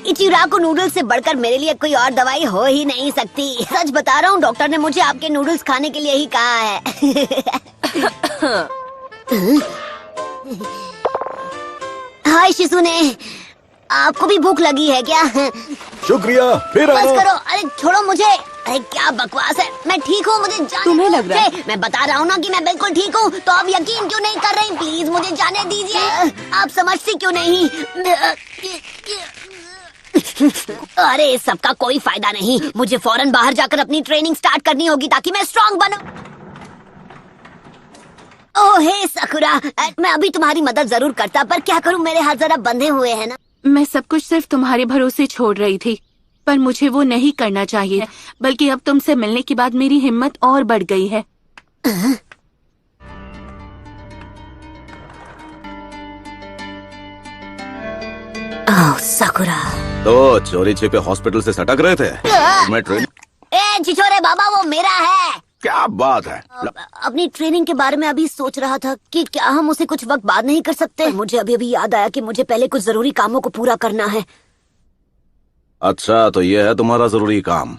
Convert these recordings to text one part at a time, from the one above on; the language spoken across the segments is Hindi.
इचिराको नूडल्स से बढ़कर मेरे लिए कोई और दवाई हो ही नहीं सकती। सच बता रहा हूँ, डॉक्टर ने मुझे आपके नूडल्स खाने के लिए ही कहा है। हाय शिसुने, आपको भी भूख लगी है क्या? शुक्रिया, फिर बस आना। करो, अरे छोड़ो मुझे। अरे क्या बकवास है, मैं ठीक हूँ, मुझे जाने तुम्हें लग रहा है? मैं बता रहा हूँ ना कि मैं बिल्कुल ठीक हूँ, तो आप यकीन क्यों नहीं कर रही? प्लीज मुझे जाने दीजिए। आप समझती क्यों नहीं? अरे इस सबका कोई फायदा नहीं, मुझे फौरन बाहर जाकर अपनी ट्रेनिंग स्टार्ट करनी होगी ताकि मैं स्ट्रांग बनूं। ओह हे सकुरा, मैं अभी तुम्हारी मदद जरूर करता, पर क्या करूं, मेरे हाथ जरा बंधे हुए हैं ना। मैं सब कुछ सिर्फ तुम्हारे भरोसे छोड़ रही थी, पर मुझे वो नहीं करना चाहिए, बल्कि अब तुमसे मिलने के बाद मेरी हिम्मत और बढ़ गई है। ओह सकुरा। तो चोरी छिपे हॉस्पिटल से सटक रहे थे। मैं ट्रेनिंग। ए छिछोरे बाबा, वो मेरा है। क्या बात है? अपनी ट्रेनिंग के बारे में अभी सोच रहा था कि क्या हम उसे कुछ वक्त बाद नहीं कर सकते। मुझे अभी अभी याद आया कि मुझे पहले कुछ जरूरी कामों को पूरा करना है। अच्छा, तो ये है तुम्हारा जरूरी काम।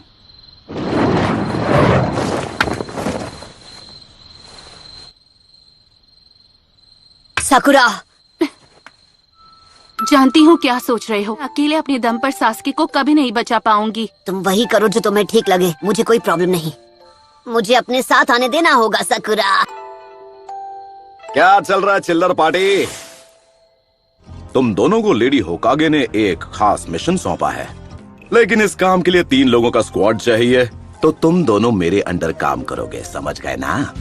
सकुरा, जानती हूँ क्या सोच रहे हो। अकेले अपने दम पर सास्की को कभी नहीं बचा पाऊंगी। तुम वही करो जो तुम्हें ठीक लगे, मुझे कोई प्रॉब्लम नहीं। मुझे अपने साथ आने देना होगा सकुरा। क्या चल रहा है चिल्लर पार्टी? तुम दोनों को लेडी होकागे ने एक खास मिशन सौंपा है, लेकिन इस काम के लिए 3 लोगों का स्क्वाड चाहिए। तो तुम दोनों मेरे अंडर काम करोगे, समझ गए ना?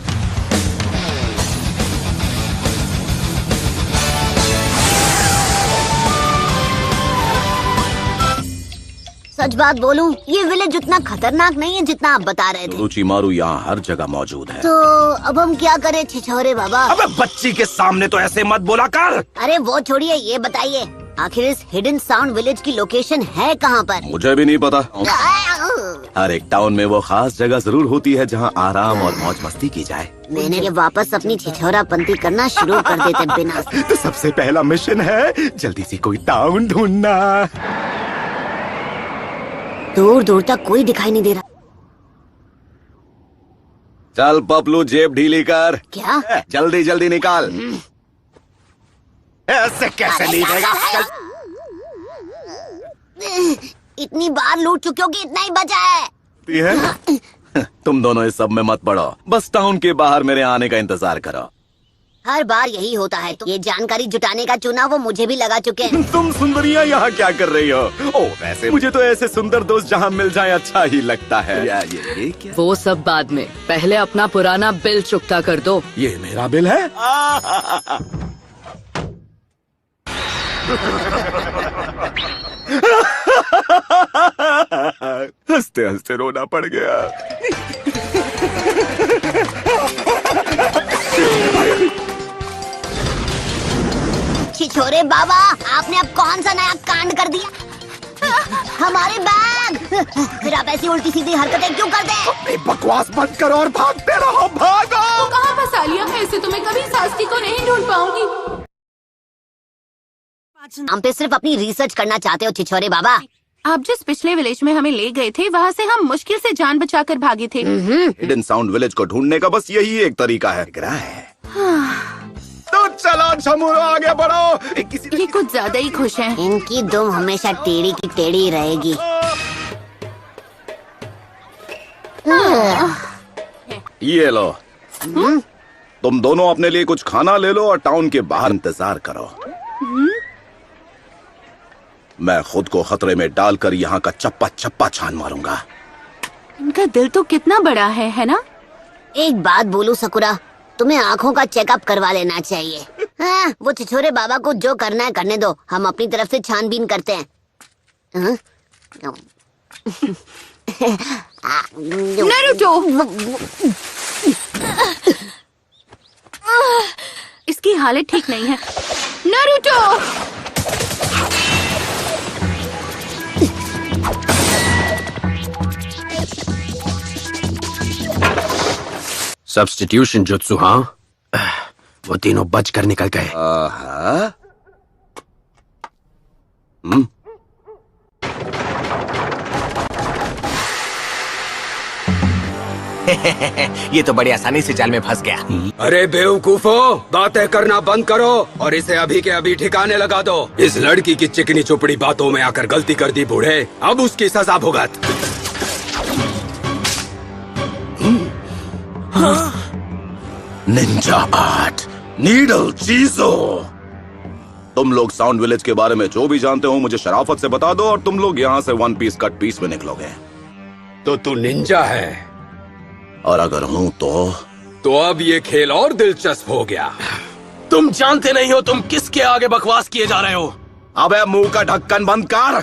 सच बात बोलूं, ये विलेज उतना खतरनाक नहीं है जितना आप बता रहे थे। रुचिमारू यहाँ हर जगह मौजूद है। तो अब हम क्या करें छिछोरे बाबा? अबे बच्ची के सामने तो ऐसे मत बोला कर। अरे वो छोड़िए, ये बताइए आखिर इस हिडन साउंड विलेज की लोकेशन है कहाँ पर? मुझे भी नहीं पता। हर एक टाउन में वो खास जगह जरूर होती है जहाँ आराम और मौज मस्ती की जाए। मैंने ये वापस अपनी छिछोरापंती करना शुरू कर देते बिना। तो सबसे पहला मिशन है जल्दी से कोई टाउन ढूंढना। दूर दूर तक कोई दिखाई नहीं दे रहा। चल पपलू, जेब ढीली कर। क्या? जल्दी जल्दी निकाल। ऐसे कैसे नहीं देगा? इतनी बार लूट चुके हो कि इतना ही बचा है। तुम दोनों इस सब में मत पड़ो, बस टाउन के बाहर मेरे आने का इंतजार करो। हर बार यही होता है। तो ये जानकारी जुटाने का चुनाव वो मुझे भी लगा चुके हैं। तुम सुंदरियां यहाँ क्या कर रही हो? ओ वैसे मुझे तो ऐसे सुंदर दोस्त जहाँ मिल जाए अच्छा ही लगता है। ये क्या? वो सब बाद में, पहले अपना पुराना बिल चुकता कर दो। ये मेरा बिल है? हंसते हंसते रोना पड़ गया। छिछोरे बाबा, आपने अब कौन सा नया कांड कर दिया? हमारे बैग! फिर आप ऐसी उल्टी सीधी हरकतें क्यों करते हैं? बकवास बंद करो और भागते रहो, भागो! तो कहाँ फंसा लिया? ऐसे तो मैं कभी सास्की को नहीं ढूंढ पाऊंगी। हम पे सिर्फ अपनी रिसर्च करना चाहते हो छिछोरे बाबा। आप जिस पिछले विलेज में हमें ले गए थे, वहाँ से हम मुश्किल से जान बचाकर भागे थे। हिडन साउंड विलेज को ढूंढने का बस यही एक तरीका है। तो चलो झमुरो, आगे बढ़ो। ये कुछ ज्यादा ही खुश हैं। इनकी दुम हमेशा टेढ़ी की टेढ़ी रहेगी। ये लो, तुम दोनों अपने लिए कुछ खाना ले लो और टाउन के बाहर इंतजार करो। मैं खुद को खतरे में डालकर यहाँ का चप्पा चप्पा छान मारूंगा। इनका दिल तो कितना बड़ा है ना? एक बात बोलूं सकुरा, तुम्हें आँखों का चेकअप करवा लेना चाहिए। हाँ, वो छिछोरे बाबा को जो करना है करने दो, हम अपनी तरफ से छानबीन करते हैं। नारुतो! इसकी हालत ठीक नहीं है। नारुतो! सब्स्टिट्यूशन जुत्सु, हाँ? वो तीनों बचकर निकल गए। आहा। ये तो बड़ी आसानी से जाल में फंस गया। अरे बेवकूफो, बातें करना बंद करो और इसे अभी के अभी ठिकाने लगा दो। इस लड़की की चिकनी चुपड़ी बातों में आकर गलती कर दी बूढ़े, अब उसकी सजा भुगत। निंजा आर्ट, नीडल चीजो। तुम लोग साउंड विलेज के बारे में जो भी जानते हो मुझे शराफत से बता दो और तुम लोग यहाँ से वन पीस कट पीस में निकलोगे। तो तू निंजा है और अगर हूँ तो अब ये खेल और दिलचस्प हो गया। तुम जानते नहीं हो तुम किसके आगे बकवास किए जा रहे हो। अबे मुंह का ढक्कन बंद कर।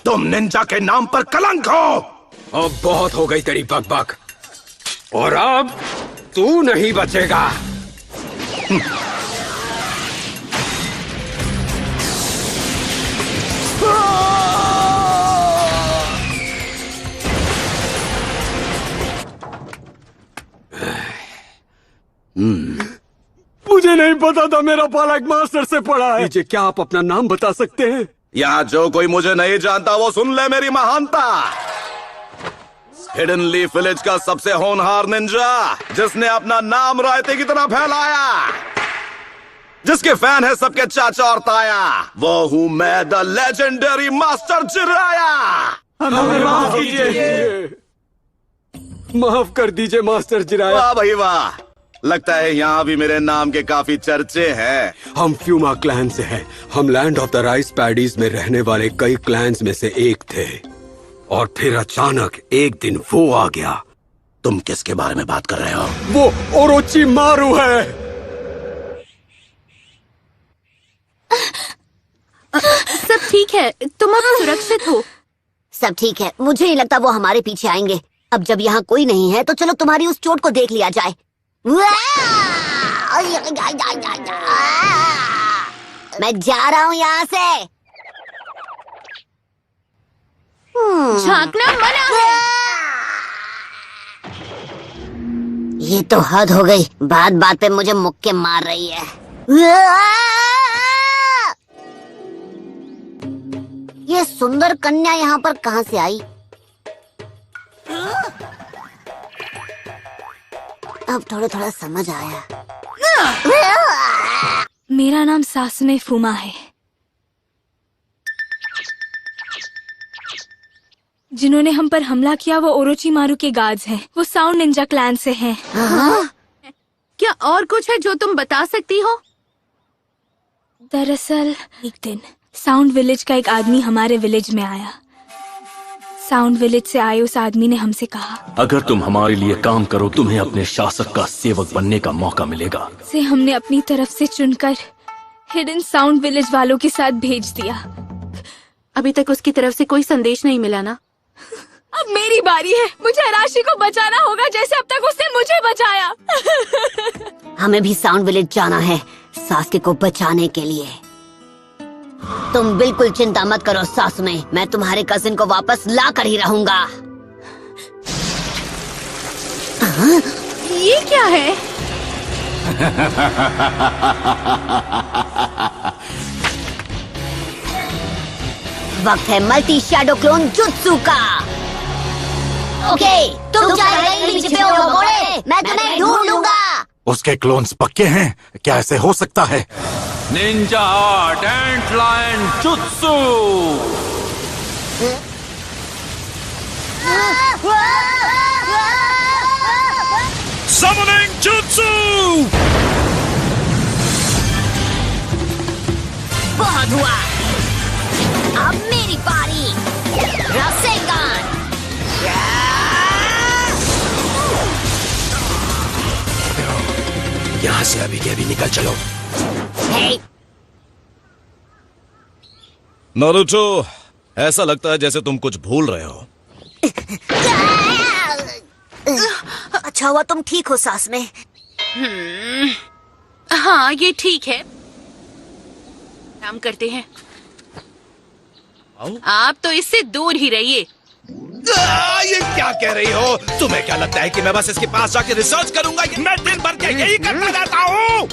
तुम निंजा के नाम पर कलंक हो। अब बहुत हो गई तेरी बकबक, और अब तू नहीं बचेगा। मुझे नहीं पता था मेरा पाला एक मास्टर से पढ़ा है। क्या आप अपना नाम बता सकते हैं? यहाँ जो कोई मुझे नहीं जानता वो सुन ले मेरी महानता। हिडन लीफ विलेज का सबसे होनहार निंजा, जिसने अपना नाम रायते की तरह फैलाया, जिसके फैन है सबके चाचा और ताया, वो हूँ मैं, द लेजेंडरी मास्टर जिराया। हमें माफ कीजिए। माफ कर दीजिए मास्टर जिराया। वाह भाई वाह, लगता है यहाँ भी मेरे नाम के काफी चर्चे हैं। हम फ्यूमा क्लैन से हैं। हम land of the rice paddies में रहने वाले कई क्लैंस में से एक थे, और फिर अचानक एक दिन वो आ गया। तुम किसके बारे में बात कर रहे हो? वो ओरोची मारू है। सब ठीक है, तुम अब सुरक्षित हो। सब ठीक है, मुझे नहीं लगता वो हमारे पीछे आएंगे। अब जब यहाँ कोई नहीं है तो चलो तुम्हारी उस चोट को देख लिया जाए। मैं जा रहा हूँ यहाँ से। झांकना मना है। ये तो हद हो गई, बात बात पे मुझे मुक्के मार रही है। ये सुंदर कन्या यहाँ पर कहाँ से आई? अब थोड़ा थोड़ा समझ आया। मेरा नाम सासुने फुमा है। जिन्होंने हम पर हमला किया वो ओरोची मारू के गार्ड्स हैं। वो साउंड निंजा क्लैन से हैं। क्या और कुछ है जो तुम बता सकती हो? दरअसल एक दिन साउंड विलेज का एक आदमी हमारे विलेज में आया। साउंड विलेज से आए उस आदमी ने हमसे कहा, अगर तुम हमारे लिए काम करो तुम्हें अपने शासक का सेवक बनने का मौका मिलेगा। से हमने अपनी तरफ से चुनकर हिडन साउंड विलेज वालों के साथ भेज दिया। अभी तक उसकी तरफ से कोई संदेश नहीं मिला ना? अब मेरी बारी है। मुझे राशि को बचाना होगा जैसे अब तक उसने मुझे बचाया। हमें भी साउंड विलेज जाना है सासके को बचाने के लिए। तुम बिल्कुल चिंता मत करो सासुने, मैं तुम्हारे कजिन को वापस ला कर ही रहूंगा। ये क्या है? वक्त है मल्टी शैडो क्लोन जुत्सु का। ओके, तुम चाहे कहीं भी छिपे हो घोड़े, मैं तुम्हें ढूंढ लूंगा। उसके क्लोन्स पक्के हैं? क्या ऐसे हो सकता है? निंजा आर्ट एंट लायन जुत्सु। Summoning Jutsu! बहुत हुआ, अब मेरी बारी। रासेंगान। यहाँ से अभी के अभी निकल चलो। हे, नारुतो, ऐसा लगता है जैसे तुम कुछ भूल रहे हो। अच्छा हुआ तुम ठीक हो सास में। हाँ, ये ठीक है। काम करते हैं। आप तो इससे दूर ही रहिए। ये क्या कह रही हो? तुम्हें क्या लगता है कि मैं बस इसके पास जाके रिसर्च करूंगा? मैं दिन भर के यही करता रहता हूँ।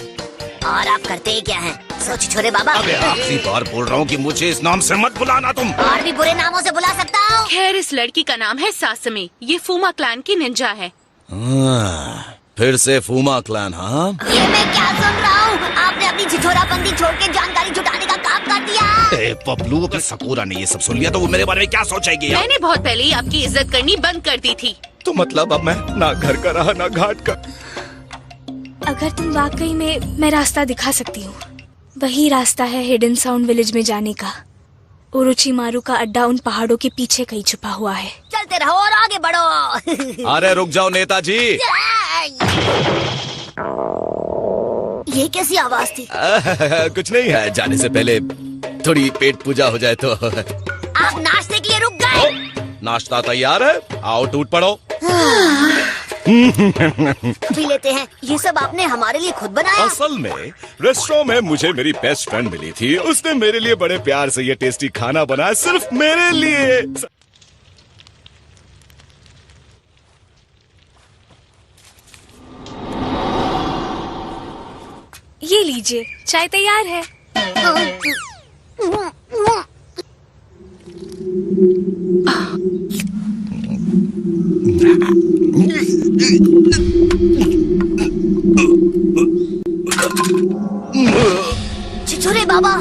और आप करते ही क्या हैं? सोच छोरे बाबा। अबे आखिरी बार बोल रहा हूँ कि मुझे इस नाम से मत बुलाना तुम। और भी बुरे नामों से बुला सकता हूँ। खैर, इस लड़की का नाम है सासमे। ये फूमा क्लैन की निंजा है। फिर से फूमा क्लैन, हाँ? ये मैं क्या सुन रहा हूँ? आपने अपनी छिछोराबंदी छोड़ के जानकारी जुटाने का काम कर दिया। ए पपलू, अगर सकूरा ने ये सब सुन लिया तो वो मेरे बारे में क्या सोचेगी यार? मैंने बहुत पहले ही आपकी इज्जत करनी बंद कर दी थी। तो मतलब अब मैं ना घर का रहा ना घाट का। अगर तुम वाकई में, मैं रास्ता दिखा सकती हूँ। वही रास्ता है हिडन साउंड विलेज में जाने का। ओरोचिमारू का अड्डा उन पहाड़ों के पीछे कहीं छुपा हुआ है। चलते रहो और आगे बढ़ो। अरे रुक जाओ नेताजी। ये कैसी आवाज थी? कुछ नहीं है, जाने से पहले थोड़ी पेट पूजा हो जाए तो। आप नाश्ते के लिए रुक गए? नाश्ता तैयार है, आओ टूट पड़ो। पी लेते हैं। ये सब आपने हमारे लिए खुद बनाया? असल में रेस्टोरेंट में मुझे मेरी बेस्ट फ्रेंड मिली थी। उसने मेरे लिए बड़े प्यार से ये टेस्टी खाना बनाया, सिर्फ मेरे लिए। ये लीजिए, चाय तैयार है। छिछोरे बाबा।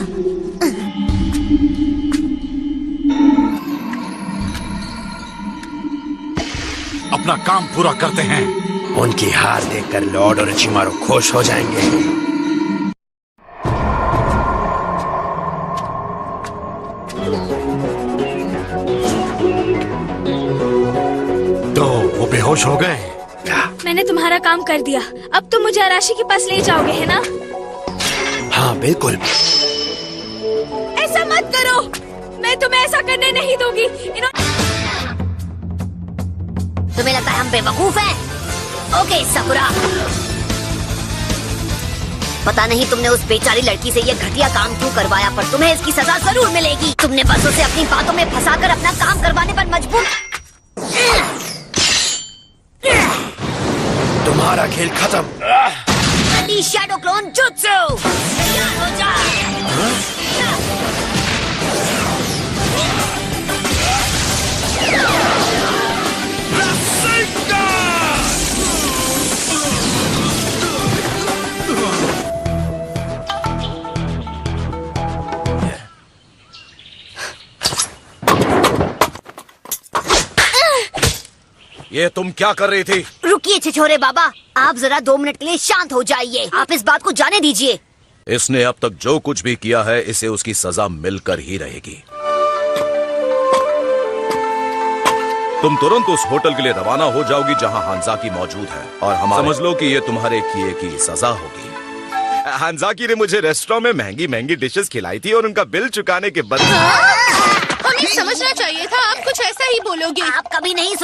अपना काम पूरा करते हैं। उनकी हार देखकर लॉर्ड ओरोचिमारू खुश हो जाएंगे। तो वो बेहोश हो गए। मैंने तुम्हारा काम कर दिया। अब तुम मुझे अराशी के पास ले जाओगे, है ना? हाँ बिल्कुल। ऐसा मत करो, मैं तुम्हें ऐसा करने नहीं दूंगी। तुम्हें लगता है हम बेवकूफ हैं? ओके सकुरा, पता नहीं तुमने उस बेचारी लड़की से ये घटिया काम क्यों करवाया, पर तुम्हें इसकी सजा जरूर मिलेगी। तुमने बस उसे अपनी बातों में फंसाकर अपना काम करवाने पर मजबूर। तुम्हारा खेल खत्म। शैडो क्लोन जुत्सु तैयार हो जा। ये तुम क्या कर रही थी? रुकिए छिछोरे बाबा, आप जरा 2 मिनट के लिए शांत हो जाइए। आप इस बात को जाने दीजिए। इसने अब तक जो कुछ भी किया है, इसे उसकी सजा मिलकर ही रहेगी। तुम तुरंत उस होटल के लिए रवाना हो जाओगी जहां हांजाकी मौजूद है, और हम समझ लो कि ये तुम्हारे किए की सजा होगी। हांजाकी ने मुझे रेस्टोरेंट में महंगी महंगी डिशेस खिलाई थी और उनका बिल चुकाने के बदले हमें समझना चाहिए था, आप कुछ ऐसा ही बोलोगे। आप कभी नहीं